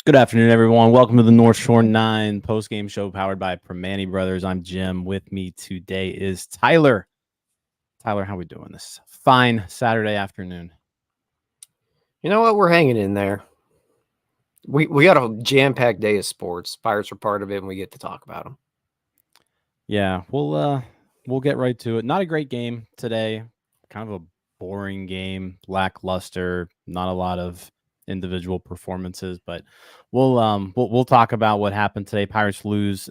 Good afternoon, everyone. Welcome to the North Shore 9 Postgame Show powered by Primanti Brothers. I'm Jim. With me today is Tyler. Tyler, how are we doing this fine Saturday afternoon? You know what? We're hanging in there. We got a jam-packed day of sports. Pirates are part of it, and we get to talk about them. Yeah, we'll get right to it. Not a great game today. Kind of a boring game, lackluster, not a lot of individual performances, but we'll talk about what happened today. Pirates lose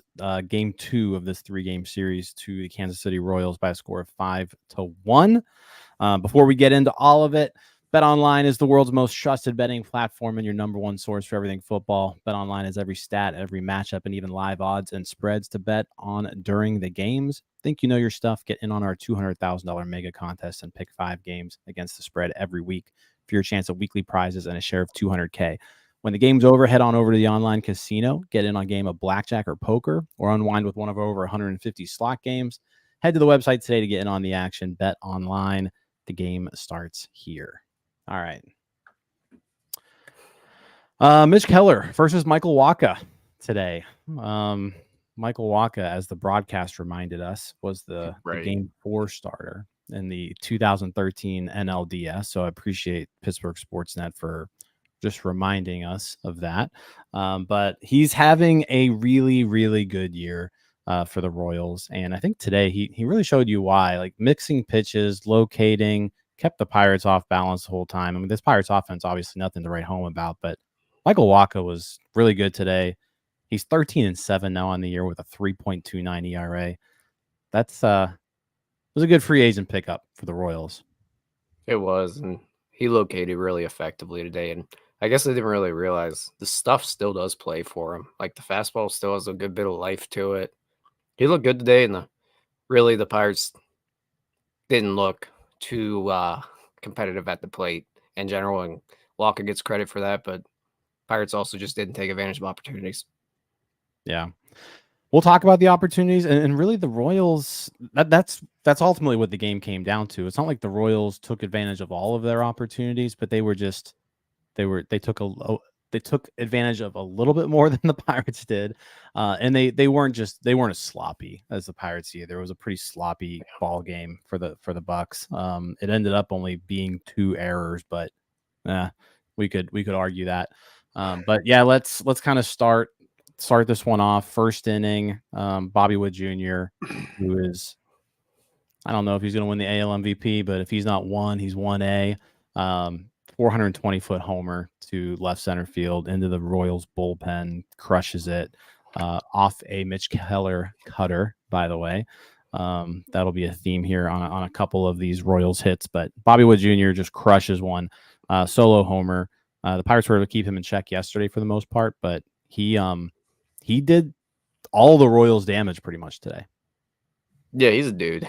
game 2 of this 3-game series to the Kansas City Royals by a score of 5-1. Before we get into all of it, BetOnline is the world's most trusted betting platform and your number one source for everything football. BetOnline has every stat, every matchup, and even live odds and spreads to bet on during the games. Think you know your stuff? Get in on our $200,000 mega contest and pick 5 games against the spread every week for your chance of weekly prizes and a share of $200K. When the game's over, head on over to the online casino, get in on a game of blackjack or poker, or unwind with one of our over 150 slot games. Head to the website today to get in on the action. BetOnline. The game starts here. All right. Mitch Keller versus Michael Wacha today. Michael Wacha, as the broadcast reminded us, was the game 4 starter in the 2013 NLDS. So I appreciate Pittsburgh Sportsnet for just reminding us of that. But he's having a really, really good year for the Royals. And I think today he really showed you why. Like mixing pitches, locating, kept the Pirates off balance the whole time. I mean, this Pirates offense, obviously nothing to write home about, but Michael Wacha was really good today. He's 13-7 now on the year with a 3.29 ERA. That's was a good free agent pickup for the Royals. It was, and he located really effectively today. And I guess I didn't really realize the stuff still does play for him. Like the fastball still has a good bit of life to it. He looked good today, and the Pirates didn't look too competitive at the plate in general. And Walker gets credit for that, but Pirates also just didn't take advantage of opportunities. Yeah. We'll talk about the opportunities and really the Royals. That's ultimately what the game came down to. It's not like the Royals took advantage of all of their opportunities, but they took advantage of a little bit more than the Pirates did. And they weren't as sloppy as the Pirates either. It was a pretty sloppy ball game for the Bucks. It ended up only being 2 errors, but we could argue that. But yeah, let's kind of start this one off. First inning, Bobby Wood Jr., who is, I don't know if he's going to win the AL MVP, but if he's not 1, he's 1A. 420-foot homer to left center field into the Royals bullpen, crushes it off a Mitch Keller cutter, by the way. That'll be a theme here on a couple of these Royals hits, but Bobby Wood Jr. just crushes one solo homer. The Pirates were able to keep him in check yesterday for the most part, but he did all the Royals damage pretty much today. Yeah, he's a dude.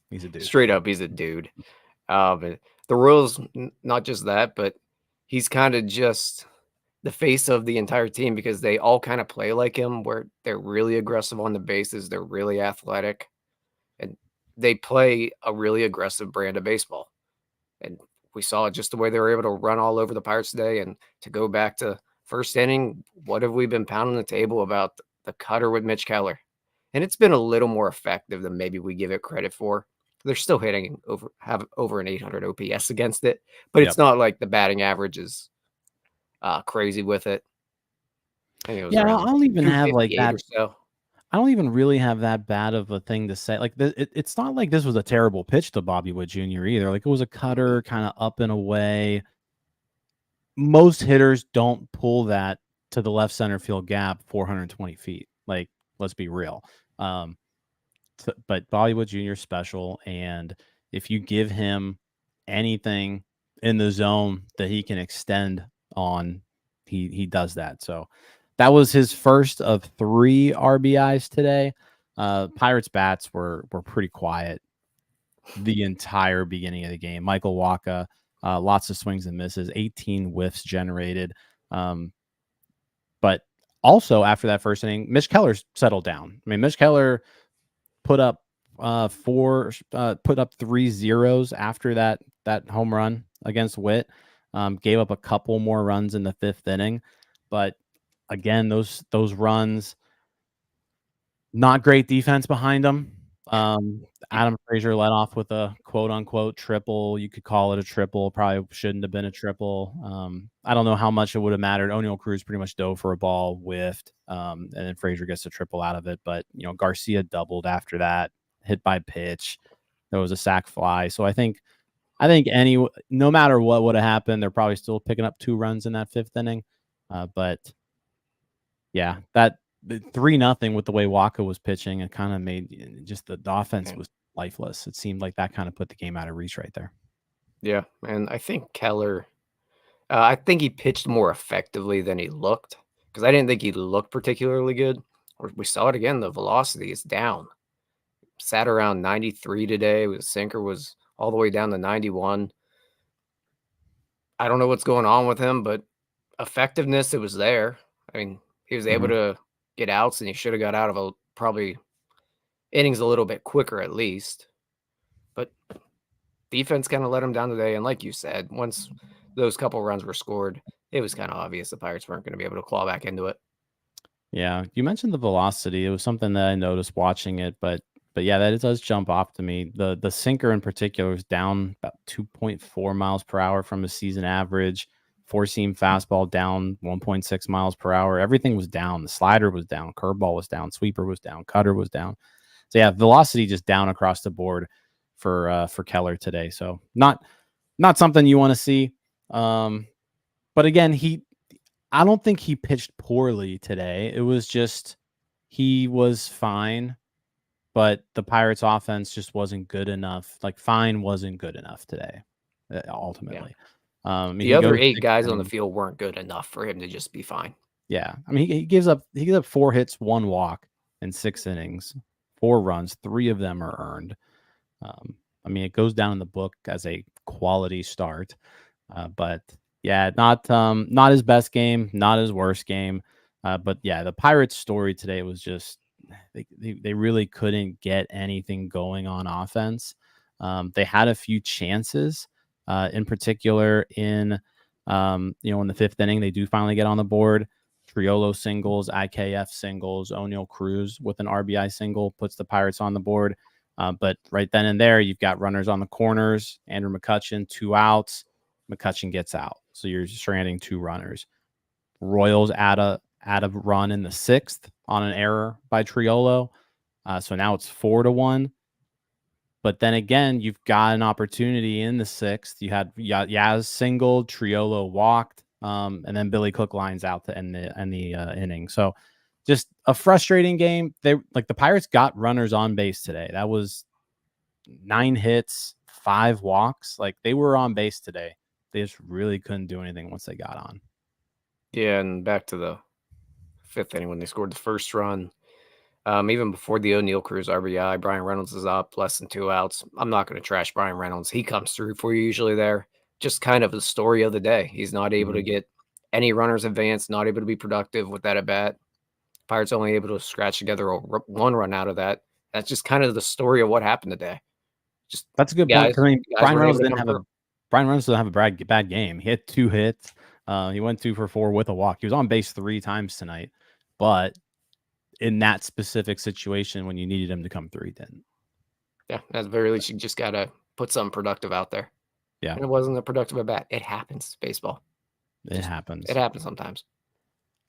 He's a dude. Straight up, he's a dude. But the Royals, not just that, but he's kind of just the face of the entire team because they all kind of play like him, where they're really aggressive on the bases, they're really athletic, and they play a really aggressive brand of baseball. And we saw it just the way they were able to run all over the Pirates today. And to go back to first inning, what have we been pounding the table about the cutter with Mitch Keller? And it's been a little more effective than maybe we give it credit for. They're still hitting have over an 800 OPS against it, but it's not like the batting average is crazy with it. I think it was I don't even have like that. So. I don't even really have that bad of a thing to say. Like it's not like this was a terrible pitch to Bobby Wood Jr. either. Like it was a cutter kind of up and away. Most hitters don't pull that to the left center field gap 420 feet. Like, let's be real. But Bobby Wood Jr. is special, and if you give him anything in the zone that he can extend on, he does that. So that was his first of 3 RBIs today. Pirates bats were pretty quiet the entire beginning of the game. Michael Wacha, lots of swings and misses, 18 whiffs generated. But also after that first inning, Mitch Keller settled down. I mean, Mitch Keller put up 3 zeros after that home run against Witt. Gave up a couple more runs in the 5th inning, but again, those runs, not great defense behind them. Adam Frazier led off with a quote unquote triple. You could call it a triple. Probably shouldn't have been a triple. I don't know how much it would have mattered. O'Neal Cruz pretty much dove for a ball, whiffed, and then Frazier gets a triple out of it. But Garcia doubled after that, hit by pitch. There was a sac fly. So I think no matter what would have happened, they're probably still picking up 2 runs in that 5th inning. But yeah, that 3-0 with the way Wacha was pitching, it kind of made just the offense was lifeless. It seemed like that kind of put the game out of reach right there. Yeah, and I think Keller, I think he pitched more effectively than he looked, because I didn't think he looked particularly good. We saw it again. The velocity is down. Sat around 93 today. The sinker was all the way down to 91. I don't know what's going on with him, but effectiveness, it was there. I mean, he was able to get outs, and he should have got out of probably innings a little bit quicker at least. But defense kind of let him down today. And like you said, once those couple runs were scored, it was kind of obvious the Pirates weren't going to be able to claw back into it. Yeah, you mentioned the velocity. It was something that I noticed watching it, but yeah, that does jump off to me. The sinker in particular was down about 2.4 miles per hour from his season average. 4-seam fastball down 1.6 miles per hour. Everything was down. The slider was down. Curveball was down. Sweeper was down. Cutter was down. So yeah, velocity just down across the board for Keller today. So not something you want to see. But again, I don't think he pitched poorly today. It was just he was fine, but the Pirates offense just wasn't good enough. Like fine wasn't good enough today, ultimately. Yeah. The other 8 guys on the field weren't good enough for him to just be fine. Yeah. I mean, he gives up 4 hits, 1 walk in 6 innings, 4 runs, 3 of them are earned. I mean, it goes down in the book as a quality start. But yeah, not his best game, not his worst game. But yeah, the Pirates story today was just they really couldn't get anything going on offense. They had a few chances, in particular in in the 5th inning, they do finally get on the board. Triolo singles, IKF singles, O'Neal Cruz with an RBI single puts the Pirates on the board. But right then and there, you've got runners on the corners. Andrew McCutchen, 2 outs. McCutchen gets out. So you're stranding 2 runners. Royals add a run in the 6th on an error by Triolo. So now it's 4-1. But then again, you've got an opportunity in the 6th. You had Yaz singled, Triolo walked, and then Billy Cook lines out to end the inning. So just a frustrating game. The Pirates got runners on base today. That was 9 hits, 5 walks. Like they were on base today. They just really couldn't do anything once they got on. Yeah, and back to the 5th inning when they scored the first run. Even before the O'Neal Cruz RBI, Brian Reynolds is up, less than 2 outs. I'm not going to trash Brian Reynolds. He comes through for you usually there. Just kind of the story of the day. He's not able to get any runners advanced, not able to be productive with that at bat. Pirates only able to scratch together 1 run out of that. That's just kind of the story of what happened today. Just that's a good point. I mean, Brian Reynolds didn't have a bad game. He had 2 hits. He went 2 for 4 with a walk. He was on base 3 times tonight, but in that specific situation when you needed him to come through, he didn't. Yeah, at the very least, you just got to put something productive out there. Yeah. And it wasn't a productive at bat. It happens. Baseball. It happens. It happens sometimes.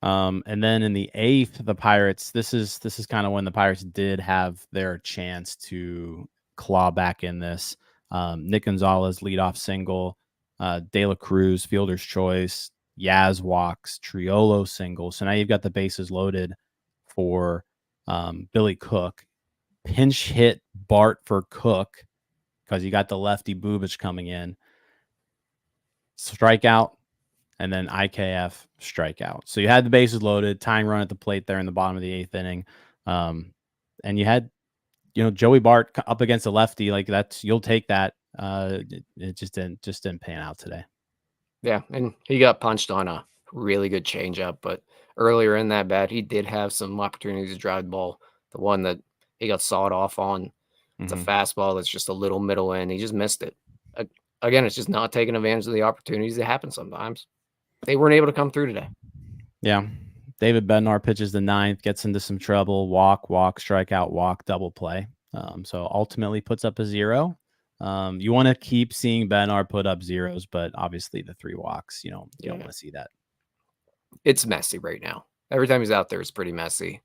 And then in the 8th, the Pirates, this is kind of when the Pirates did have their chance to claw back in this. Nick Gonzalez leadoff single, De La Cruz fielder's choice, Yaz walks, Triolo single. So now you've got the bases loaded for Billy Cook. Pinch hit Bart for Cook because you got the lefty Bubich coming in. Strikeout, and then IKF strikeout. So you had the bases loaded, tying run at the plate there in the bottom of the 8th inning. And you had, Joey Bart up against a lefty, like you'll take that. It just didn't pan out today. Yeah, and he got punched on a really good changeup, but earlier in that bat, he did have some opportunities to drive the ball. The one that he got sawed off on, it's a fastball that's just a little middle in. He just missed it. Again, it's just not taking advantage of the opportunities that happen sometimes. They weren't able to come through today. Yeah. David Bednar pitches the 9th, gets into some trouble, walk, strikeout, walk, double play. So ultimately puts up a 0. You want to keep seeing Bednar put up zeros, but obviously the 3 walks, you don't want to see that. It's messy right now. Every time he's out there, it's pretty messy.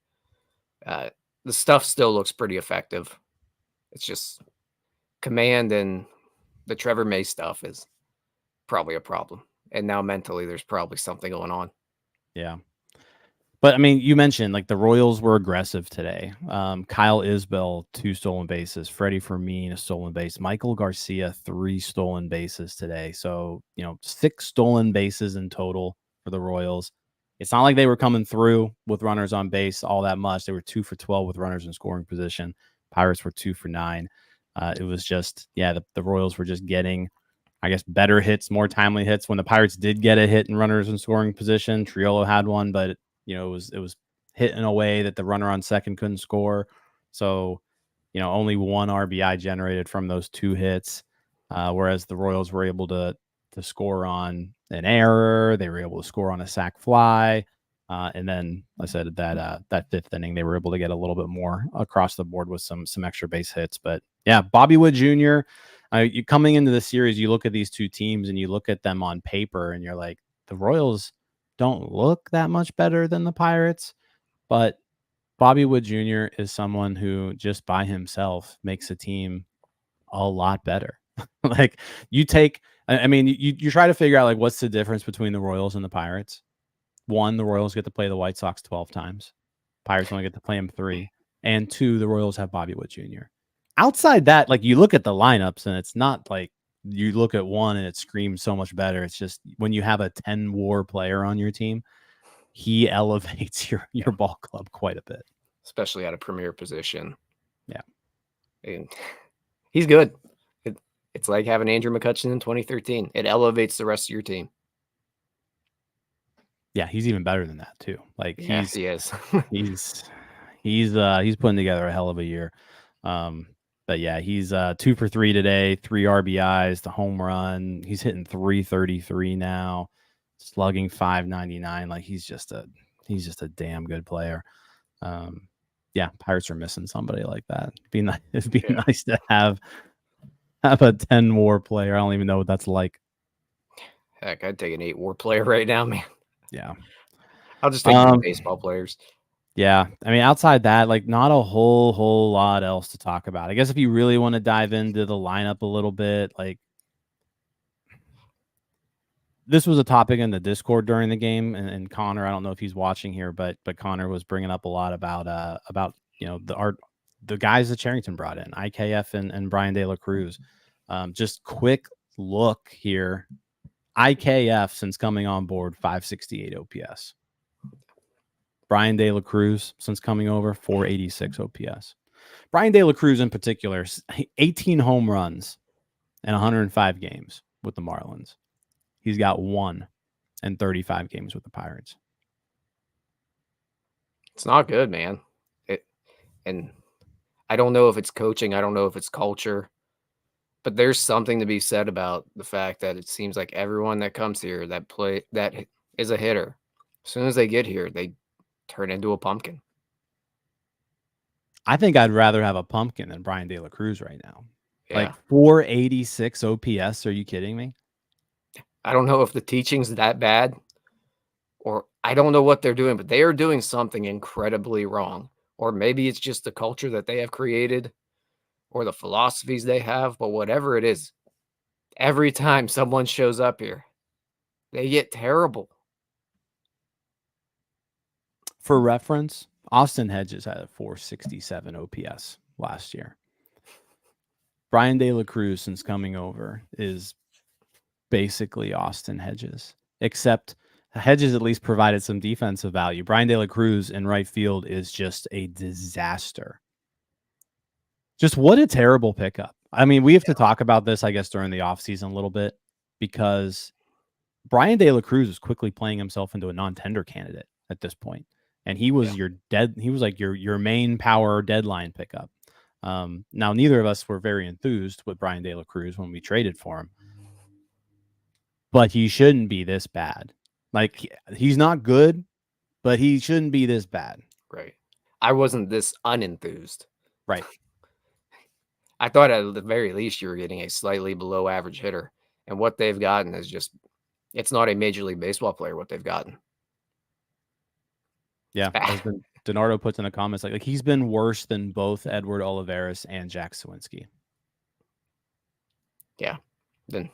The stuff still looks pretty effective. It's just command and the Trevor May stuff is probably a problem. And now mentally, there's probably something going on. Yeah. But I mean, you mentioned like the Royals were aggressive today. Kyle Isbell, 2 stolen bases. Freddie Fermin, a stolen base. Michael Garcia, 3 stolen bases today. So, 6 stolen bases in total for the Royals. It's not like they were coming through with runners on base all that much. They were 2 for 12 with runners in scoring position. Pirates were 2 for 9. It was just, the Royals were just getting, I guess, better hits, more timely hits. When the Pirates did get a hit in runners in scoring position, Triolo had one, but it was hit in a way that the runner on second couldn't score. So, only 1 RBI generated from those 2 hits, whereas the Royals were able to score on an error. They were able to score on a sac fly. And then I said that 5th inning, they were able to get a little bit more across the board with some extra base hits. But yeah, Bobby Wood Jr., you coming into the series, you look at these 2 teams and you look at them on paper and you're like, the Royals don't look that much better than the Pirates, but Bobby Wood Jr. is someone who just by himself makes a team a lot better. Like you try to figure out like what's the difference between the Royals and the Pirates. 1, the Royals get to play the White Sox 12 times. Pirates only get to play them 3. And 2, the Royals have Bobby Wood Jr. Outside that, like you look at the lineups and it's not like you look at one and it screams so much better. It's just when you have a 10 WAR player on your team, he elevates your ball club quite a bit. Especially at a premier position. Yeah. And he's good. It's like having Andrew McCutchen in 2013. It elevates the rest of your team. Yeah, he's even better than that too. Like he is. he's putting together a hell of a year. But yeah, he's 2 for 3 today, 3 RBIs, the home run. He's hitting 333 now, slugging 599. Like he's just a damn good player. Yeah, Pirates are missing somebody like that. It'd be nice to have a 10 WAR player. I don't even know what that's like. Heck, I'd take an 8 WAR player right now, man. Yeah. I'll just take baseball players. Yeah. I mean, outside that, like not a whole lot else to talk about. I guess if you really want to dive into the lineup a little bit, like this was a topic in the Discord during the game, and Connor, I don't know if he's watching here, but Connor was bringing up a lot about the guys that Cherington brought in, IKF and Brian De La Cruz. Just quick look here. IKF, since coming on board, 568 OPS. Brian De La Cruz, since coming over, 486 OPS. Brian De La Cruz in particular, 18 home runs in 105 games with the Marlins. He's got 1 in 35 games with the Pirates. It's not good, man. And I don't know if it's coaching. I don't know if it's culture. But there's something to be said about the fact that it seems like everyone that comes here that is a hitter, as soon as they get here, they turn into a pumpkin. I think I'd rather have a pumpkin than Brian De La Cruz right now. Yeah. Like 486 OPS. Are you kidding me? I don't know if the teaching's that bad or I don't know what they're doing, but they are doing something incredibly wrong. Or maybe it's just the culture that they have created or the philosophies they have, but whatever it is, every time someone shows up here, they get terrible. For reference, Austin Hedges had a 467 OPS last year. Brian De La Cruz, since coming over, is basically Austin Hedges. except Hedges at least provided some defensive value. Brian De La Cruz in right field is just a disaster. Just what a terrible pickup. I mean, we have to talk about this, I guess, during the offseason a little bit, because Brian De La Cruz is quickly playing himself into a non-tender candidate at this point. And he was he was like your main power deadline pickup. Now, neither of us were very enthused with Brian De La Cruz when we traded for him, but he shouldn't be this bad. Like, he's not good, but he shouldn't be this bad. Right. I wasn't this unenthused. Right. I thought at the very least you were getting a slightly below average hitter. And what they've gotten is just, it's not a Major League Baseball player, what they've gotten. Yeah. As Donardo puts in the comments, like he's been worse than both Edward Olivares and Jack Sawinski. Yeah. Then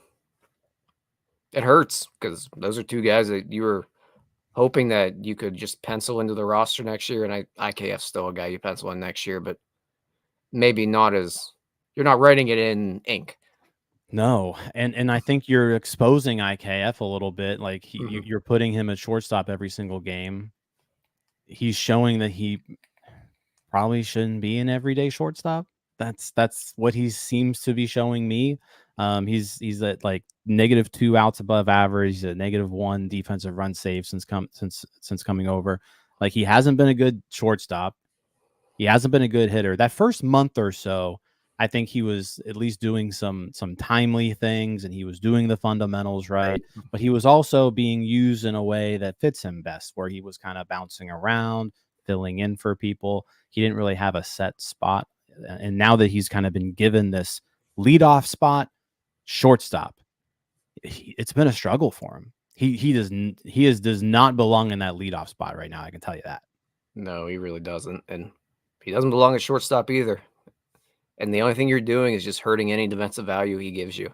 it hurts because those are two guys that you were hoping that you could just pencil into the roster next year. And IKF's still a guy you pencil in next year, but maybe not as, you're not writing it in ink. No, and I think you're exposing IKF a little bit. Like you're putting him at shortstop every single game. He's showing that he probably shouldn't be an everyday shortstop. That's what he seems to be showing me. He's at like -2 outs above average. He's at -1 defensive run save since coming over. Like, he hasn't been a good shortstop. He hasn't been a good hitter. That first month or so, I think he was at least doing some timely things, and he was doing the fundamentals right. But he was also being used in a way that fits him best, where he was kind of bouncing around, filling in for people. He didn't really have a set spot. And now that he's kind of been given this leadoff spot, shortstop, it's been a struggle for him. He does not belong in that leadoff spot right now. I can tell you that. No, he really doesn't. And he doesn't belong at shortstop either. And the only thing you're doing is just hurting any defensive value he gives you,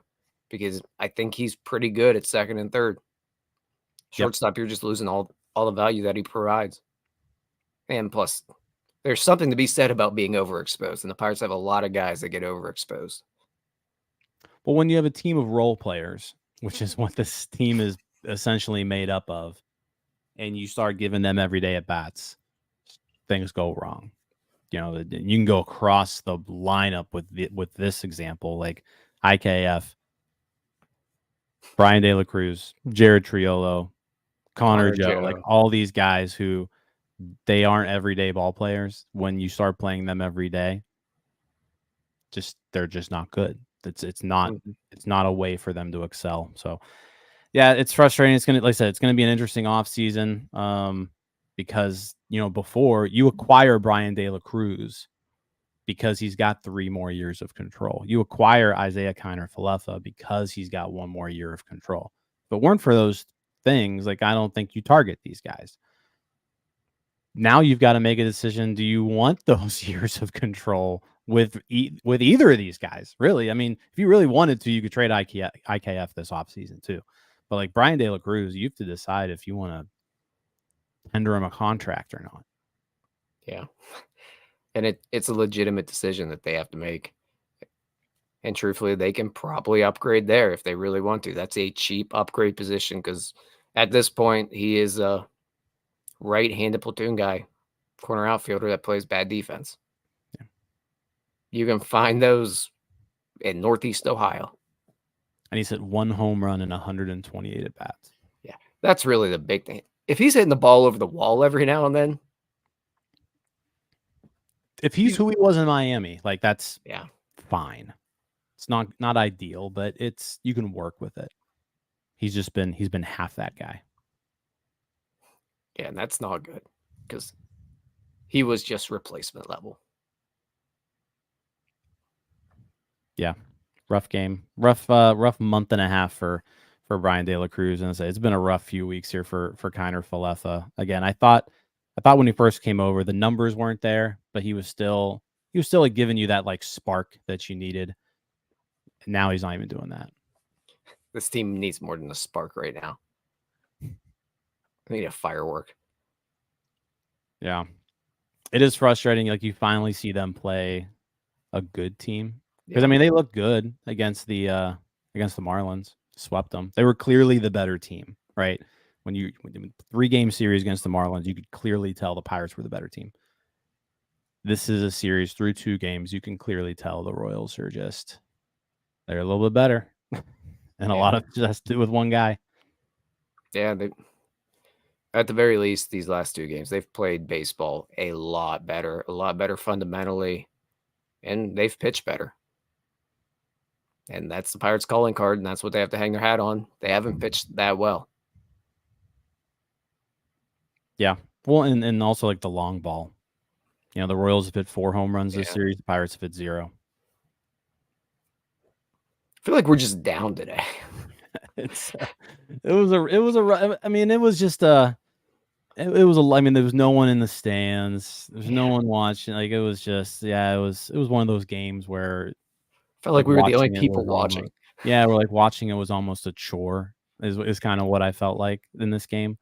because I think he's pretty good at second and third. Shortstop, You're just losing all the value that he provides. And plus, there's something to be said about being overexposed, and the Pirates have a lot of guys that get overexposed. Well, when you have a team of role players, which is what this team is essentially made up of, and you start giving them everyday at bats, things go wrong. You know, you can go across the lineup with this example, like IKF, Brian De La Cruz, Jared Triolo, Connor Joe, like all these guys who they aren't everyday ball players. When you start playing them every day, they're just not good. It's not a way for them to excel. So yeah, it's frustrating. It's gonna, like I said, it's gonna be an interesting offseason. Because, you know, before you acquire Brian De La Cruz because he's got 3 more years of control. You acquire Isaiah Kiner-Falefa because he's got 1 more year of control. If it weren't for those things, like, I don't think you target these guys. Now you've got to make a decision. Do you want those years of control with either of these guys? Really? I mean, if you really wanted to, you could trade IKF this offseason too. But like Brian De La Cruz, you have to decide if you want to tender him a contract or not. Yeah. And it's a legitimate decision that they have to make. And truthfully, they can probably upgrade there if they really want to. That's a cheap upgrade position, because at this point, he is a right-handed platoon guy, corner outfielder that plays bad defense. Yeah. You can find those in Northeast Ohio. And he's hit 1 home run in 128 at-bats. Yeah, that's really the big thing. If he's hitting the ball over the wall every now and then, if he's who he was in Miami, like, that's fine. It's not ideal, but you can work with it. He's been half that guy. Yeah, and that's not good, because he was just replacement level. Yeah, rough game, rough month and a half for Brian De La Cruz, and it's been a rough few weeks here for Kiner-Falefa. Again, I thought when he first came over, the numbers weren't there, but he was still like giving you that like spark that you needed. And now he's not even doing that. This team needs more than a spark right now. I need a firework. Yeah, it is frustrating. Like, you finally see them play a good team, because I mean, they looked good against the Marlins. Swept them. They were clearly the better team, right? When 3-game series against the Marlins, you could clearly tell the Pirates were the better team. This is a series through 2 games. You can clearly tell the Royals are they're a little bit better. And a lot of just do with one guy. Yeah, at the very least, these last 2 games, they've played baseball a lot better fundamentally, and they've pitched better. And that's the Pirates' calling card, and that's what they have to hang their hat on. They haven't pitched that well. Yeah. Well, and also like the long ball. The Royals have hit 4 home runs this series. The Pirates have hit 0. I feel like we're just down today. It was just there was no one in the stands. There's no one watching. Like it was just, it was one of those games where Felt like we were the only watching it people was watching. we're like watching it was almost a chore. Is kind of what I felt like in this game.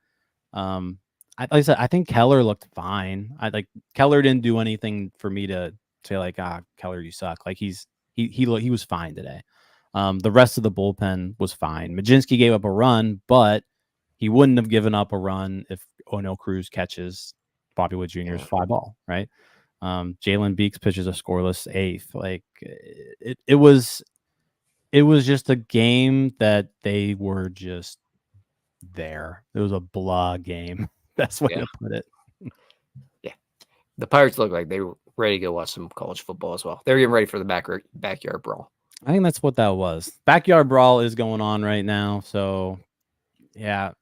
Like I said, I think Keller looked fine. Keller didn't do anything for me to say like, Keller, you suck. Like he was fine today. The rest of the bullpen was fine. Majinski gave up a run, but he wouldn't have given up a run if O'Neill Cruz catches Bobby Wood Jr.'s fly ball, right? Jalen Beeks pitches a scoreless 8th. Like it was just a game that they were just there. It was a blah game. Best way to put it. Yeah. The Pirates look like they were ready to go watch some college football as well. They're getting ready for the backyard brawl. I think that's what that was. Backyard brawl is going on right now. So yeah.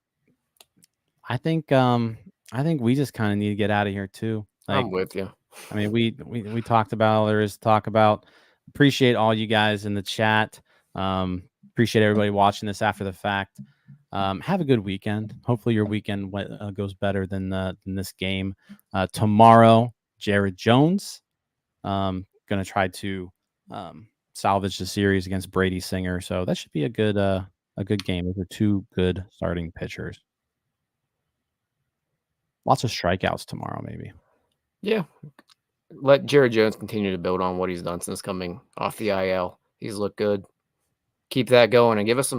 I think we just kind of need to get out of here too. I'm with you. I mean, we talked about, there is talk about, appreciate all you guys in the chat. Appreciate everybody watching this after the fact. Have a good weekend. Hopefully your weekend goes better than this game. Tomorrow, Jared Jones, going to try to salvage the series against Brady Singer. So that should be a good game. Those are 2 good starting pitchers. Lots of strikeouts tomorrow, maybe. Yeah. Let Jared Jones continue to build on what he's done since coming off the IL. He's looked good. Keep that going and give us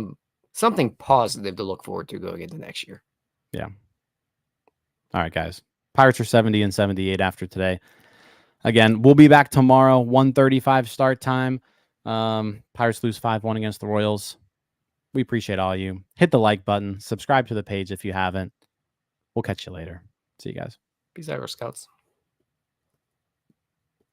something positive to look forward to going into next year. Yeah. All right, guys. Pirates are 70 and 78 after today. Again, we'll be back tomorrow, 1:35 start time. Pirates lose 5-1 against the Royals. We appreciate all of you. Hit the like button. Subscribe to the page if you haven't. We'll catch you later. See you guys. Peace out, Scouts.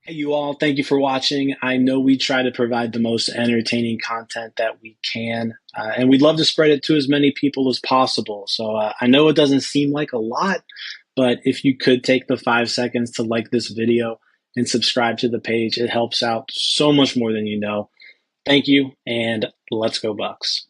Hey, you all. Thank you for watching. I know we try to provide the most entertaining content that we can, and we'd love to spread it to as many people as possible. So I know it doesn't seem like a lot, but if you could take the 5 seconds to like this video and subscribe to the page, it helps out so much more than you know. Thank you, and let's go Bucks.